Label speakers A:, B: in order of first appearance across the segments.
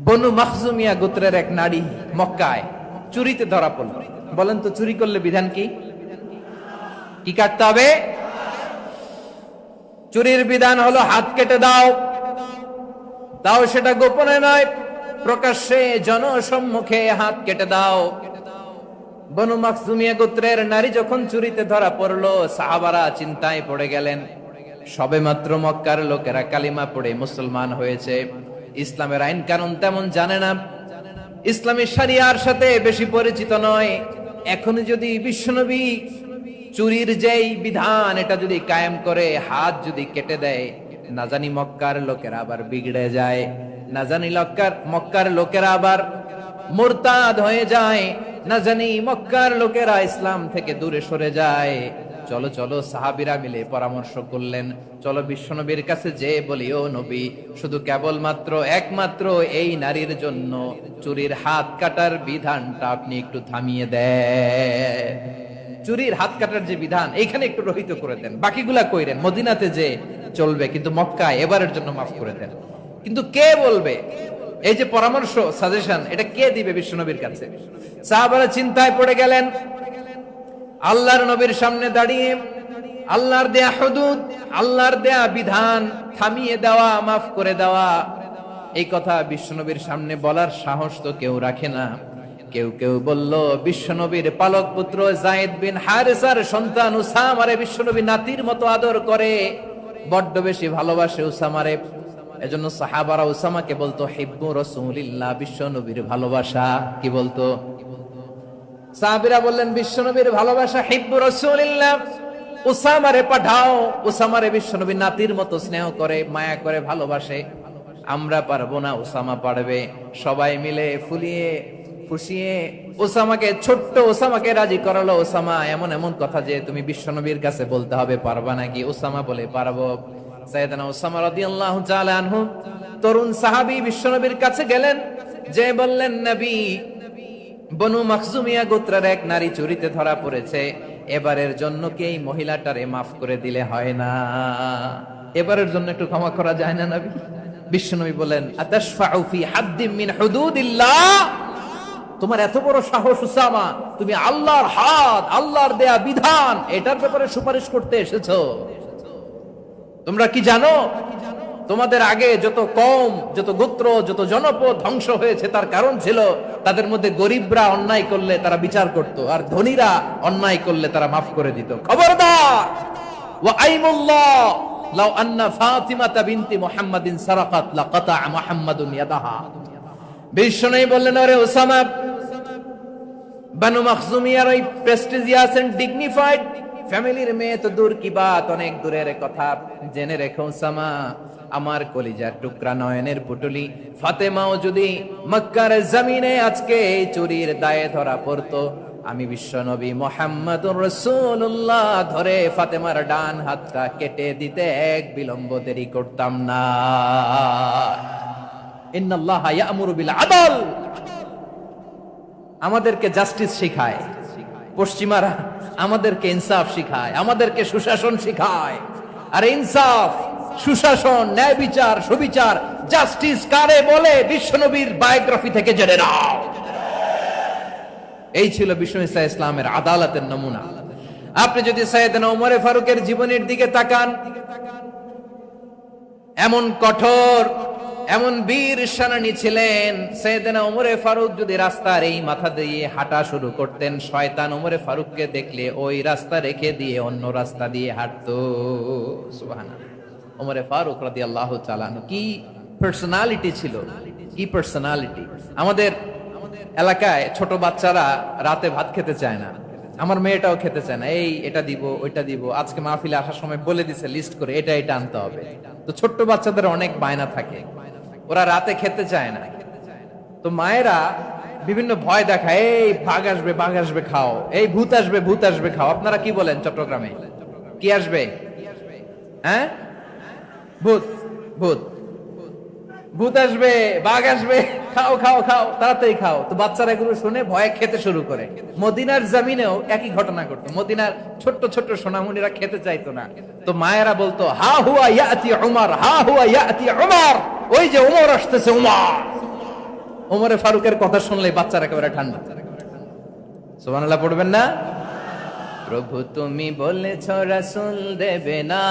A: বনু মাখজুমিয়া গোত্রের এক নারী মক্কায় চুরিতে ধরা পড়ল। বলেন তো চুরি করলে বিধান কি? কি কাটতে হবে? চুরির বিধান হলো হাত কেটে দাও, তাও সেটা গোপনে নয়, প্রকাশ্যে জনসম্মুখে হাত কেটে দাও। বনু মাখজুমিয়া গোত্রের নারী যখন চুরিতে ধরা পড়লো, সাহাবারা চিন্তায় পড়ে গেলেন। সবেমাত্র মক্কার লোকেরা কালিমা পড়ে মুসলমান হয়েছে, ইসলামের আইন কানুন তেমন জানে না, ইসলামী শরিয়ার সাথে বেশি পরিচিত নয়। এখন যদি বিশ্বনবী চুরির যেই বিধান এটা যদি কায়েম করে হাত যদি কেটে দেয়, না জানি মক্কার লোকেরা আবার বিগড়ে যায়, না জানি মক্কার লোকেরা আবার মুরতাদ হয়ে যায়, না জানি মক্কার লোকেরা ইসলাম থেকে দূরে সরে যায়। চলো চলো, সাহাবীরা মিলে পরামর্শ করলেন, চলো বিশ্বনবীর কাছে যে বলি, ও নবী, শুধু কেবলমাত্র একমাত্র এই নারীর জন্য চুরির হাত কাটার বিধানটা আপনি একটু থামিয়ে দেন। চুরির হাত কাটার যে বিধান এইখানে একটু রহিত করে দেন, বাকিগুলা কইরেন মদিনাতে যে চলবে, কিন্তু মক্কায় এবারের জন্য মাফ করে দেন। কিন্তু কে বলবে? এই যে পরামর্শ, সাজেশন, এটা কে দিবে বিশ্বনবীর কাছে? সাহাবারা চিন্তায় পড়ে গেলেন। আল্লাহর নবীর সামনে দাঁড়িয়ে আল্লাহর দেয়া হুদুদ, আল্লাহর দেয়া বিধান থামিয়ে দেওয়া, মাফ করে দেওয়া, এই কথা বিশ্বনবীর সামনে বলার সাহস তো কেউ রাখে না। কেউ কেউ বলল, বিশ্বনবীর পালক পুত্র যায়েদ বিন হারেসার সন্তান উসামারে বিশ্বনবী নাতির মতো আদর করে, বড্ড বেশি ভালোবাসে উসামারে। এজন্য সাহাবারা উসামাকে বলতো হিব্বু রাসূলিল্লাহ, বিশ্বনবীর ভালোবাসা। কি বলতো? সাহাবীরা বললেন, বিশ্বনবীর ভালোবাসা হিব্বু রাসূলিল্লাহ, উসামারে পাঠাও। উসামারে বিশ্বনবী নাতির মতো স্নেহ করে, মায়া করে, ভালোবাসে। আমরা পারবো না, উসামা পারবে। সবাই মিলে ফুলিয়ে ফুসিয়ে ওসামাকে, ছোট্ট ওসামাকে রাজি করালো। ওসামা, এমন এমন কথা যে তুমি বিশ্বনবীর কাছে বলতে হবে, পারবা নাকি? ওসামা বলে, পারবো। সাইয়েদনা ওসামা রাদিয়াল্লাহু তাআলা আনহু তরুণ সাহাবী বিশ্বনবীর কাছে গেলেন, যে বললেন, নবী, বনু মাখজুমিয়া গোত্রের এক নারী চুরিতে ধরা পড়েছে, এবারের জন্য কি এই মহিলাটারে মাফ করে দিলে হয় না? এবারের জন্য একটু ক্ষমা করা যায় না নবী? বিশ্বনবী বলেন, আতাশফাউ ফি হাদ্দিম মিন হুদুদিল্লাহ, তোমার এত বড় সাহস উসামা, তুমি আল্লাহর হাত, আল্লাহর দেয়া বিধান, এটার ব্যাপারে সুপারিশ করতে এসেছো? তোমরা কি জানো তোমাদের আগে যত কওম, যত গোত্র, যত জনপদ ধ্বংস হয়েছে, তার কারণ ছিল তাদের মধ্যে গরিবরা অন্যায় করলে তারা বিচার করত, আর ধনীরা অন্যায় করলে তারা মাফ করে দিত। খবরদার! ওয়া আইমুল্লাহ লাউ আন্না ফাতিমাতা বিনতি মুহাম্মাদিন সারাকাত লাকাতা মুহাম্মাদুন ইয়াদাহা। বিশ্বনবী বললেন, আরে ওসামা, বনু মাখজুমিয়ার ওই প্রেস্টিজিয়াস এন্ড ডিগনিফাইড ফ্যামিলির মেয়ে তো দূর কি বাত, অনেক দূরের কথা। জেনে রেখো ওসামা, আমার কলিজার টুকরা, নয়নের পুটুলি ফাতেমাও যদি মক্কার জমিনে আজকে এই চুরির দায়ে ধরা পড়তো, আমি বিশ্বনবী মুহাম্মাদুর রাসূলুল্লাহ ধরে ফাতেমার ডান হাতটা কেটে দিতে এক বিলম্ব দেরি করতাম না। ইন্নাল্লাহা ইয়া'মুরু বিল আদল, আমাদেরকে জাস্টিস শিখায় পশ্চিমারা, আমাদেরকে ইনসাফ শিখায়, আমাদেরকে সুশাসন শিখায়। আর ইনসাফ, সুশাসন, ন্যায় বিচার, সুবিচার, জাস্টিস কারে বলে বিশ্বনবীর বায়োগ্রাফি থেকে জেনে নাও। এই ছিল বিশ্বনবী সাল্লাল্লাহু আলাইহি ইসলামের আদালতের নমুনা। আপনি যদি সাইয়েদনা ওমর ফারুকের জীবনের দিকে তাকান, এমন কঠোর, এমন বীর সেনানী ছিলেন। সাইয়েদনা ওমর ফারুক যদি রাস্তার এই মাথা দিয়ে হাঁটা শুরু করতেন, শয়তান ওমর ফারুককে দেখলে ওই রাস্তা রেখে দিয়ে অন্য রাস্তা দিয়ে হাঁটতো। সুবহানাল্লাহ। ওমর ফারুক রাদিয়াল্লাহু তাআলা কি পার্সোনালিটি ছিল, কি পার্সোনালিটি! আমাদের এলাকায় ছোট বাচ্চারা রাতে ভাত খেতে চায় না, আমার মেয়েটাও খেতে চায় না। এই এটা দিব, ওইটা দিব, আজকে মাহফিলে আসার সময় বলে দিছে লিস্ট করে, এটা এটা আনতে হবে। তো ছোট্ট বাচ্চাদের অনেক বায়না থাকে, ওরা রাতে খেতে চায় না। তো মায়েরা বিভিন্ন ভয় দেখায়, এই বাঘ আসবে, বাঘ আসবে খাও, এই ভূত আসবে, ভূত আসবে খাও। আপনারা কি বলেন চট্টগ্রামে? কি আসবে? হ্যাঁ, ভূত, ভূত, ভূত আসবে, বাঘ আসবে, খাও খাও খাও, তাড়াতাড়ি খাও। তো বাচ্চারা এগুলো শুনে ভয়ে খেতে শুরু করে। মদিনার জমিনেও একই ঘটনা ঘটতো। মদিনার ছোট্ট ছোট্ট সোনামণিরা খেতে চাইতো না, তো মায়েরা বলতো, হা হুয়া ইয়াতি উমর, হা হুয়া ইয়াতি উমর, ওই যে উমর আসতেছে, উমর। ওমরে ফারুকের কথা শুনলে বাচ্চারা একেবারে ঠান্ডা। সুবহানাল্লাহ পড়বেন না? প্রভু তুমি বলেছ রাসূল দেবে না,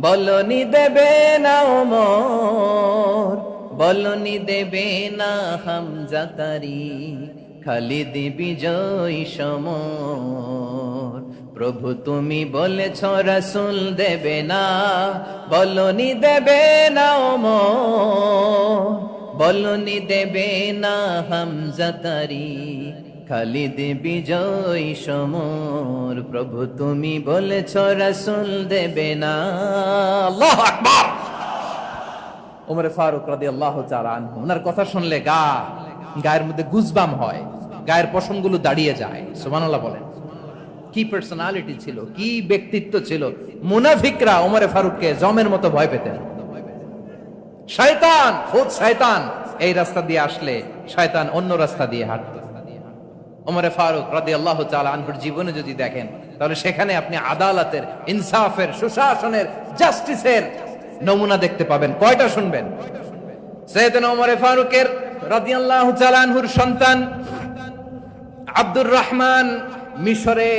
A: বলনি দেবে না ওমর, বলনি দেবে না হামজা তারি, খালিদ বিজয় সমর। প্রভু তুমি বলেছ রাসূল দেবে না, বলনি দেবে না ওমর, বলনি দেবে না হামজা তারি, খালিদ বিজয় সমর। প্রভু তুমি বলেছ রাসূল দেবে না। আল্লাহু আকবার। ওমর ফারুক রাদিয়াল্লাহু তাআলা আনহু, ওনার কথা শুনলে গায়ের মধ্যে গুজবাম হয়, গায়ের পশমগুলো দাঁড়িয়ে যায়। সুবহানাল্লাহ বলেন। কি পার্সোনালিটি ছিল, কি ব্যক্তিত্ব ছিল। মুনাফিকরা ওমর ফারুককে জমের মতো ভয় পেতেন। শয়তান, খুদ শয়তান এই রাস্তা দিয়ে আসলে শয়তান অন্য রাস্তা দিয়ে হাঁটত। ওমর ফারুক রাদিয়াল্লাহু তাআলা আনহুর জীবনে যদি দেখেন, তাহলে সেখানে আপনি আদালতের, ইনসাফের, সুশাসনের, জাস্টিসের নমুনা দেখতে পাবেন। কয়টা শুনবেন? সাইয়েদনা ওমর ফারুকের রাদিয়াল্লাহু তাআলা আনহুর সন্তান আব্দুর রহমান মিশরে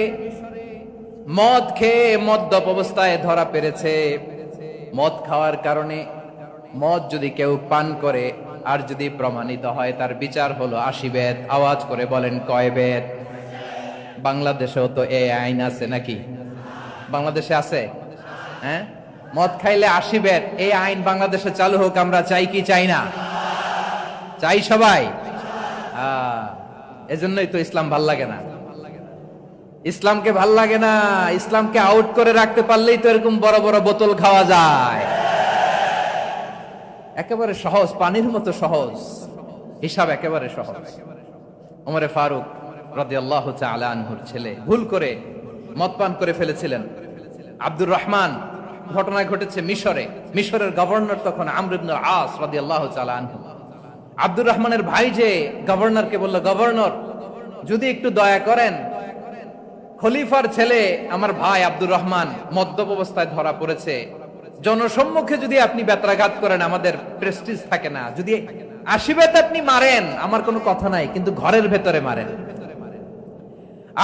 A: মদ খেয়ে মদ্যপ অবস্থায় ধরা পড়েছে। মদ খাওয়ার কারণে, মদ যদি কেউ পান করে আর যদি প্রমাণিত হয়, তার বিচার হলো 80 বেত। আওয়াজ করে বলেন কয় বেত? বাংলাদেশেও তো এই আইন আছে নাকি? বাংলাদেশে আছে? হ্যাঁ, মদ খাইলে 80 বেত, এই আইন বাংলাদেশে চালু হোক। আমরা চাই কি চাই না? চাই সবাই। এজন্যই তো ইসলাম ভাল লাগে না। ইসলামকে ভাল লাগে না। ইসলামকে আউট করে রাখতে পারলেই তো এরকম বড় বড় বোতল খাওয়া যায়। একেবারে সহজ, পানির মতো সহজ, হিসাব একেবারে সহজ। ওমর ফারুক রাদিয়াল্লাহু তাআলা আনহুর ছেলে ভুল করে মদ পান করে ফেলেছিলেন। আব্দুর রহমান, ঘটনা ঘটেছে মিশরে। মিশরের গভর্নর তখন আমর ইবনে আস রাদিয়াল্লাহু তাআলা আনহু। আব্দুর রহমানের ভাই যে গভর্নরকে বলল, গভর্নর যদি একটু দয়া করেন, খলিফার ছেলে আমার ভাই আব্দুর রহমান মদ্যপ অবস্থায় ধরা পড়েছে, জনসম্মুখে যদি আপনি বেত্রাঘাত করেন আমাদের প্রেস্টিজ থাকে না, যদি 80 বেত আপনি মারেন আমার কোনো কথা নাই, কিন্তু ঘরের ভেতরে মারেন।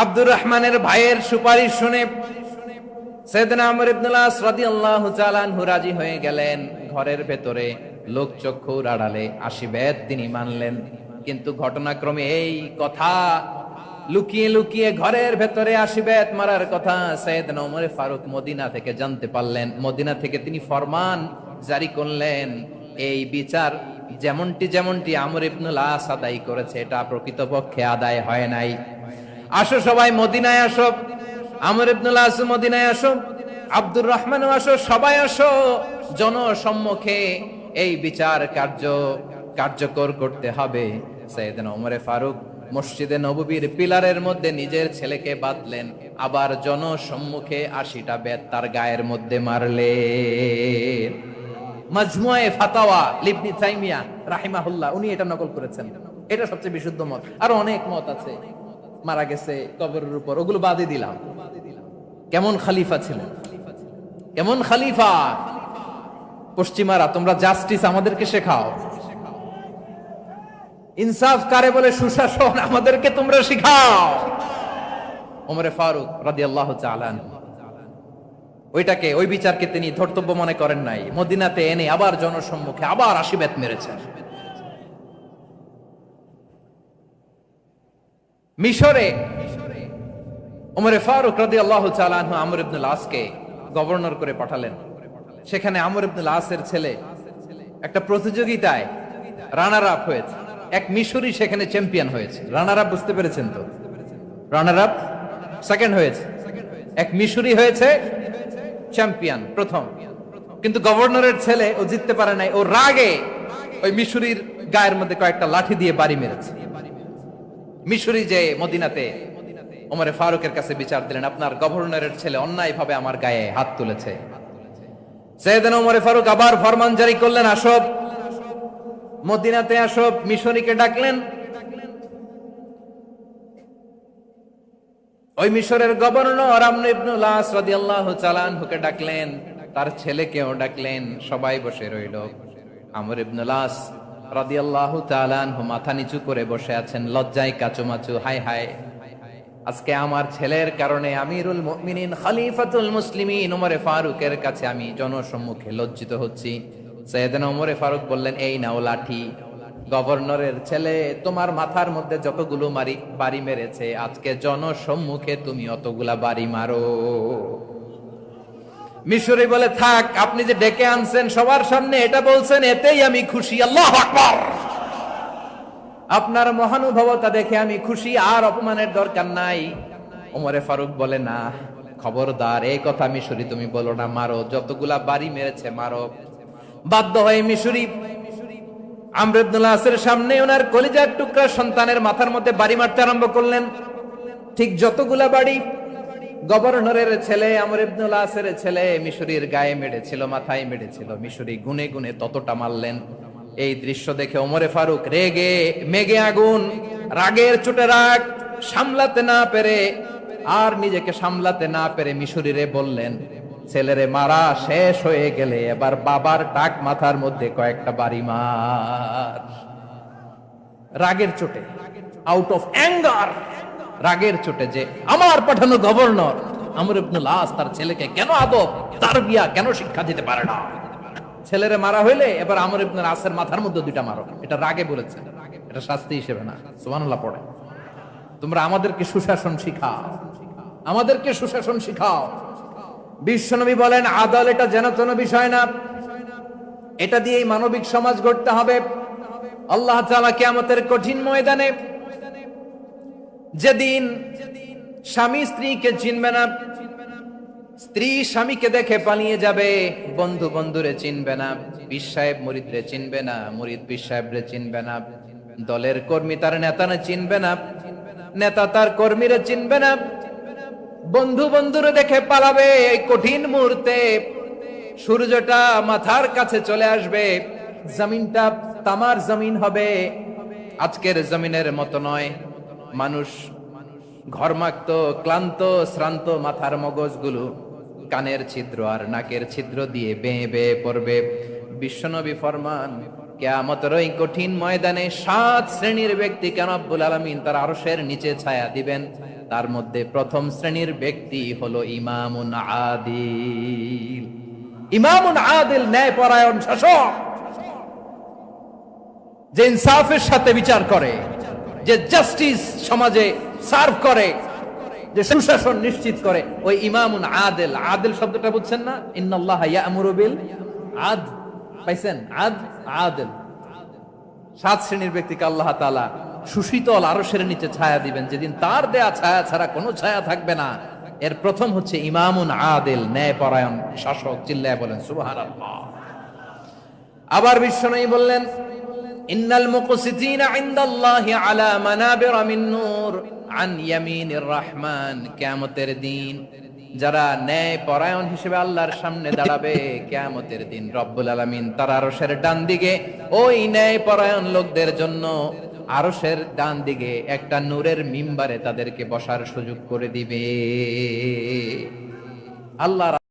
A: আব্দুর রহমানের ভাইয়ের সুপারিশ শুনে সাইয়েদনা আমর ইবনে আস রাদিয়াল্লাহু তাআলা আনহু রাজি হয়ে গেলেন। ঘরের ভেতরে লোকচক্ষুর আড়ালে 80 বেত তিনি মানলেন। কিন্তু ঘটনাক্রমে এই কথা লুকিয়ে লুকিয়ে ঘরের ভেতরে 80 বেত মারার কথা সাইয়েদনা ওমর ফারুক মদিনা থেকে জানতে পারলেন। মদিনা থেকে তিনি ফরমান জারি করলেন, এই বিচার যেমনটি আমর ইবনে আস আদায় করেছে, এটা প্রকৃতপক্ষে আদায় হয় নাই। আসো সবাই মদিনায় আসো, আমর ইবনে আস মদিনায় আসো, আব্দুর রহমানও আসো, সবাই আসো, জনসম্মুখে এই বিচার কার্যকর করতে হবে। সাইয়েদনা ওমর ফারুক মসজিদে নববীর পিলারের মধ্যে নিজের ছেলেকে বাঁধলেন, আবার জনসম্মুখে 80টা বেত তার গায়ের মধ্যে মারলেন। মাজমুয়ে ফাতাওয়া ইবনে তাইমিয়া রাহিমাহুল্লাহ উনি এটা নকল করেছেন। এটা সবচেয়ে বিশুদ্ধ মত। আরো অনেক মত আছে, মারা গেছে কবরের উপর, ওগুলো বাদে দিলাম। কেমন খলিফা ছিলেন, কেমন খলিফা! পশ্চিমারা তোমরা জাস্টিস আমাদেরকে শেখাও, ইনসাফ কারে বলে, সুশাসন আমাদেরকে তোমরা শিখাও। ওমর ফারুক রাদিয়াল্লাহু তাআলা আনহু ওই বিচারকে তিনি ধর্তব্য মনে করেন নাই। মদিনাতে এনে আবার জনসম্মুখে আবার 80 বেত মেরেছেন। মিশরে ওমর ফারুক রাদিয়াল্লাহু তাআলা আনহু আমর ইবনে আসকে গভর্নর করে পাঠালেন। সেখানে আমর ইবনে আসের ছেলে একটা প্রতিযোগিতায় রানার আপ হয়েছে। এক মিশরি সেখানে চ্যাম্পিয়ন হয়েছে। রানার আপ বুঝতে পেরেছেন তো? রানার আপ সেকেন্ড হয়েছে, এক মিশরি হয়েছে চ্যাম্পিয়ন প্রথম। কিন্তু গভর্নরের ছেলে ও জিততে পারে নাই। ও রাগে ওই মিশরির গায়ের মধ্যে কয়েকটা লাঠি দিয়ে বাড়ি মেরেছে। মিশরি যে মদিনাতে ওমর ফারুকের কাছে বিচার দিলেন, আপনার গভর্নরের ছেলে অন্যায়ভাবে আমার গায়ে হাত তুলেছে। সাইয়েদনা ওমর ফারুক আবার ফরমান জারি করলেন, আসো মদিনাতে আসো। মিশরীকে ডাকলেন। ওই মিশরের গভর্নর আমর ইবনে আস রাদিয়াল্লাহু তাআলা আনহুকে ডাকলেন, তার ছেলেকেও ডাকলেন। সবাই বসে রইল। আমর ইবনে আস রাদিয়াল্লাহু তাআলা আনহু মাথা নিচু করে বসে আছেন, লজ্জায় কাচুমাচু। হায় হায়, আজকে আমার ছেলের কারণে আমিরুল মুমিনিন খলিফাতুল মুসলিমিন ওমরে ফারুকের কাছে আমি জনসম্মুখে লজ্জিত হচ্ছি। সাইয়েদনা ওমরে ফারুক বললেন, এই নাও লাঠি, গভর্নরের ছেলে তোমার মাথার মধ্যে যতগুলো বাড়ি মেরেছে, আজকে জনসম্মুখে তুমি অতগুলা বাড়ি মারো। মিশরি বলে, থাক, আপনি যে ডেকে আনছেন সবার সামনে এটা বলছেন, এতেই আমি খুশি। আল্লাহু আকবার। আপনার মহানুভবতা দেখে আমি খুশি, আর অপমানের দরকার নাই। ওমরে ফারুক বলে, না, খবরদার, এই কথা মিশরি তুমি বলো না, মারো, যতগুলা বাড়ি মেরেছে মারো। বাধ্য হয়ে মিশরি আমর ইবনুল আসের সামনে ওনার কলিজার টুকরা সন্তানের মাথার মধ্যে বাড়ি মারতে আরম্ভ করলেন। ঠিক যতগুলা বাড়ি গভর্নরের ছেলে আমর ইবনুল আসের ছেলে মিশরির গায়ে মেরেছিল, মাথায় মেরেছিল, মিশরি গুনে গুনে ততটা মারলেন। এই দৃশ্য দেখে ওমরে ফারুক রেগে মেগে আগুন, রাগের চোটে রাগ সামলাতে না পেরে, আর নিজেকে সামলাতে না পেরে মিশরিরে বললেন, ছেলেরে মারা শেষ হয়ে গেলে এবার বাবার টাক মাথার মধ্যে কয়েকটা বাড়ি মার। রাগের চোটে, আউট অফ অ্যাঙ্গার, রাগের চোটে, যে আমার পাঠানো গভর্নর আমর ইবনুল আস তার ছেলেকে কেন আদব তারবিয়া কেন শিক্ষা দিতে পারে না। ছেলেরে মারা হইলে এবার আমর ইবনুল আসের মাথার মধ্যে দুইটা মারো। এটা রাগে বলেছে, এটা শাস্তি হিসেবে না। সুবহানাল্লাহ পড়ে। তোমরা আমাদেরকে সুশাসন শিখাও, আমাদেরকে সুশাসন শিখাও। বিশ্বনবী বলেন, আদল এটা যেন তেন বিষয় না, এটা দিয়েই মানবিক সমাজ গড়তে হবে। আল্লাহ তাআলা কিয়ামতের কঠিন ময়দানে, যেদিন স্বামী স্ত্রীকে চিনবে না, স্ত্রী স্বামীকে দেখে পালিয়ে যাবে, বন্ধু বন্ধুরে চিনবে না, পীর সাহেব মুরিদরে চিনবে না, মুরিদ পীর সাহেবরে চিনবে না, দলের কর্মী তার নেতারে চিনবে না, নেতা তার কর্মীরে চিনবে না, বন্ধু বন্ধুরে দেখে পালাবে। এই কঠিন মুহূর্তে সূর্যটা মাথার কাছে চলে আসবে, জমিনটা তামার জমিন হবে, আজকের জমিনের মতো নয়। মানুষ ঘর্মাক্ত, ক্লান্ত, শ্রান্ত মাথার মগজগুলো কানের ছিদ্র আর নাকের ছিদ্র দিয়ে বেয়ে বেয়ে পড়বে। বিশ্বনবী ফরমান, কিয়ামতের ওই কঠিন ময়দানে 7 শ্রেণীর ব্যক্তিকে রব্বুল আলামিন তার আরশের নিচে ছায়া দিবেন। তার মধ্যে প্রথম শ্রেণীর ব্যক্তি হলো ইমামুন আদিল। ইমামুন আদিল, ন্যায়পরায়ণ শাসক, যে ইনসাফের সাথে বিচার করে, যে জাস্টিস সমাজে সার্ভ করে, যে সুশাসন নিশ্চিত করে, ওই ইমামুন আদিল। আদিল শব্দটা বুঝছেন না? ইন্নাল্লাহা ইয়া'মুরু বিল আদল, পাইছেন? আদিল। 7 শ্রেণীর ব্যক্তিকে আল্লাহ তাআলা সুশীতল আরশের নিচে ছায়া দিবেন, যেদিন তার দেয়া ছায়া ছাড়া কোনো ছায়া থাকবে না। এর প্রথম হচ্ছে ইমামুন আদিল, ন্যায়পরায়ণ শাসক। চিল্লায় বলেন সুবহানাল্লাহ। আবার বিশ্বনবী বললেন, ইন্নাল মুকসিতিনা ইনদাল্লাহি আলা মানাবিরা মিন নূর আন ইয়ামিনির রহমান। কিয়ামতের দিন যারা ন্যায়পরায়ণ হিসেবে আল্লাহর সামনে দাঁড়াবে, কিয়ামতের দিন রব্বুল আলামিন তার আরশের ডান দিকে ওই ন্যায়পরায়ণ লোকদের জন্য আরশের ডান দিকে একটা নূরের মিম্বারে তাদেরকে বসার সুযোগ করে দিবে। আল্লাহ